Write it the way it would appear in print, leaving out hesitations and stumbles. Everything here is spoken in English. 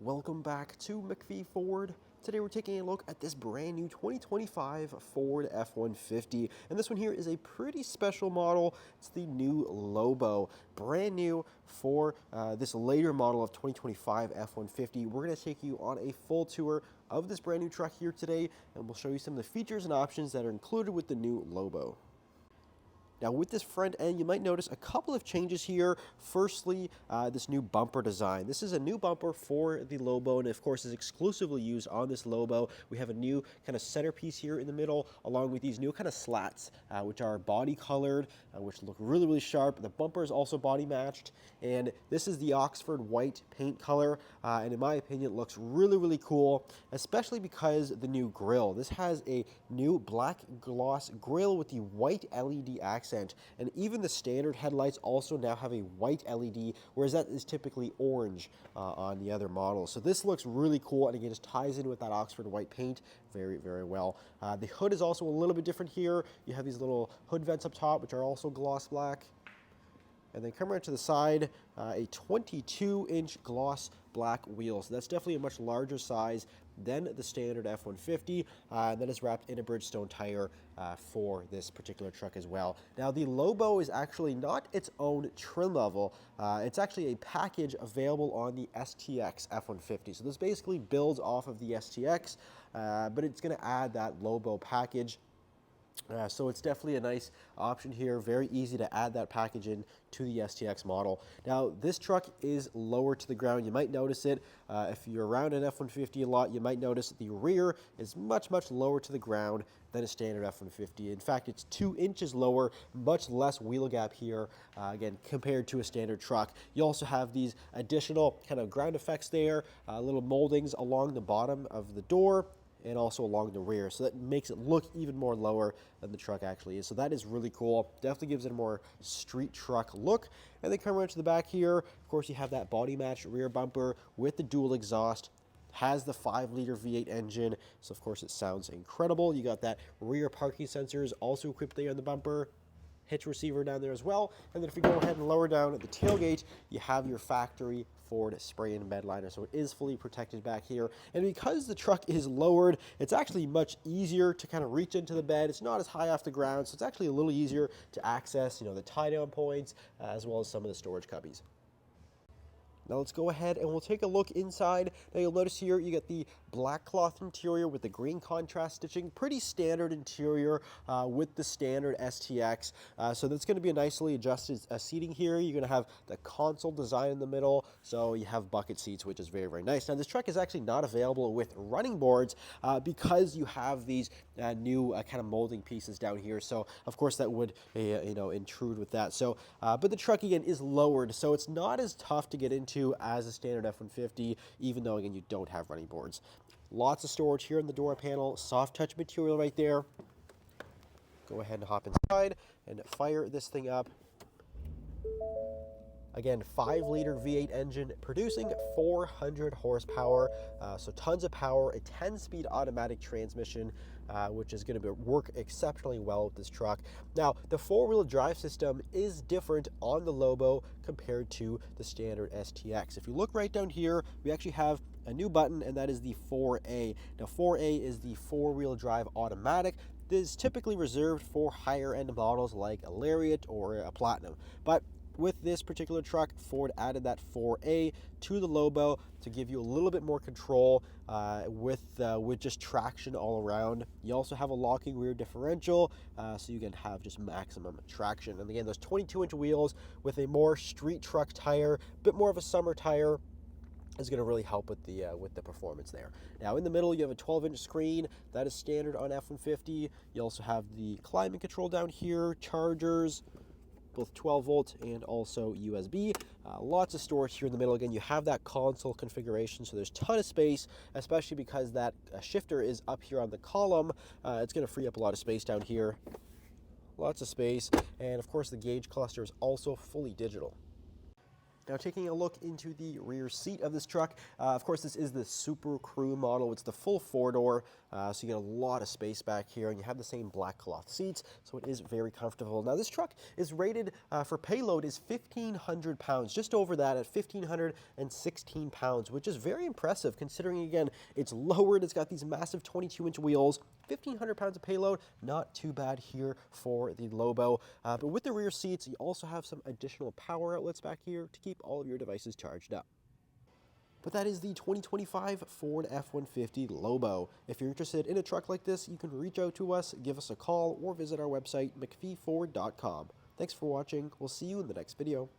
Welcome back to McPhee Ford. Today we're taking a look at this brand new 2025 Ford F-150, and this one here is a pretty special model. It's the new LOBO, brand new for this later model of 2025 F-150. We're going to take you on a full tour of this brand new truck here today, and we'll show you some of the features and options that are included with the new LOBO. Now with this front end, you might notice a couple of changes here. Firstly, this new bumper design. This is a new bumper for the LOBO, and of course is exclusively used on this LOBO. We have a new kind of centerpiece here in the middle, along with these new kind of slats, which are body colored, which look really, really sharp. The bumper is also body matched, and this is the Oxford white paint color, and in my opinion, it looks really, really cool, especially because the new grille. This has a new black gloss grille with the white LED accent. And even the standard headlights also now have a white LED, whereas that is typically orange on the other models. So this looks really cool, and again, just ties in with that Oxford white paint very, very well. The hood is also a little bit different here. You have these little hood vents up top, which are also gloss black. And then come right to the side, a 22-inch gloss black wheel. So that's definitely a much larger size than the standard F-150. And that is wrapped in a Bridgestone tire for this particular truck as well. Now, the LOBO is actually not its own trim level. It's actually a package available on the STX F-150. So this basically builds off of the STX, but it's going to add that LOBO package. So it's definitely a nice option here. Very easy to add that package in to the STX model. Now, this truck is lower to the ground. You might notice it. If you're around an F-150 a lot, you might notice the rear is much, much lower to the ground than a standard F-150. In fact, it's 2 inches lower, much less wheel gap here, again, compared to a standard truck. You also have these additional kind of ground effects there, little moldings along the bottom of the door, and also along the rear. So that makes it look even more lower than the truck actually is. So that is really cool. Definitely gives it a more street truck look. And then come right to the back here. Of course, you have that body matched rear bumper with the dual exhaust. Has the 5-liter V8 engine. So of course it sounds incredible. You got that rear parking sensors also equipped there on the bumper. Hitch receiver down there as well. And then if you go ahead and lower down at the tailgate, you have your factory Ford spray-in bed liner. So it is fully protected back here. And because the truck is lowered, it's actually much easier to kind of reach into the bed. It's not as high off the ground, so it's actually a little easier to access, the tie-down points, as well as some of the storage cubbies. Now let's go ahead and we'll take a look inside. Now you'll notice here you get the black cloth interior with the green contrast stitching. Pretty standard interior with the standard STX. So that's going to be a nicely adjusted seating here. You're going to have the console design in the middle. So you have bucket seats, which is very, very nice. Now this truck is actually not available with running boards because you have these new kind of molding pieces down here. So of course that would intrude with that. So but the truck again is lowered, so it's not as tough to get into as a standard F-150, even though again you don't have running boards. Lots of storage here in the door panel, soft touch material right there. Go ahead and hop inside and fire this thing up. Again, 5-liter V8 engine producing 400 horsepower, so tons of power, a 10-speed automatic transmission, which is going to work exceptionally well with this truck. Now, the 4-wheel drive system is different on the LOBO compared to the standard STX. If you look right down here, we actually have a new button, and that is the 4A. Now, 4A is the 4-wheel drive automatic. This is typically reserved for higher-end models like a Lariat or a Platinum, but with this particular truck, Ford added that 4A to the LOBO to give you a little bit more control with just traction all around. You also have a locking rear differential, so you can have just maximum traction. And again, those 22-inch wheels with a more street truck tire, a bit more of a summer tire, is going to really help with the performance there. Now in the middle you have a 12-inch screen that is standard on F-150. You also have the climate control down here, chargers, both 12 volt and also USB. Lots of storage here in the middle. Again, you have that console configuration, so there's a ton of space, especially because that shifter is up here on the column. It's going to free up a lot of space down here. Lots of space, and of course the gauge cluster is also fully digital. Now, taking a look into the rear seat of this truck, of course, this is the Super Crew model. It's the full four-door, so you get a lot of space back here, and you have the same black cloth seats, so it is very comfortable. Now, this truck is rated for payload is 1,500 pounds, just over that at 1,516 pounds, which is very impressive considering, again, it's lowered. It's got these massive 22-inch wheels. 1,500 pounds of payload, not too bad here for the Lobo. But with the rear seats, you also have some additional power outlets back here to keep all of your devices charged up. But that is the 2025 Ford F-150 Lobo. If you're interested in a truck like this, you can reach out to us, give us a call, or visit our website, mcpheeford.com. Thanks for watching. We'll see you in the next video.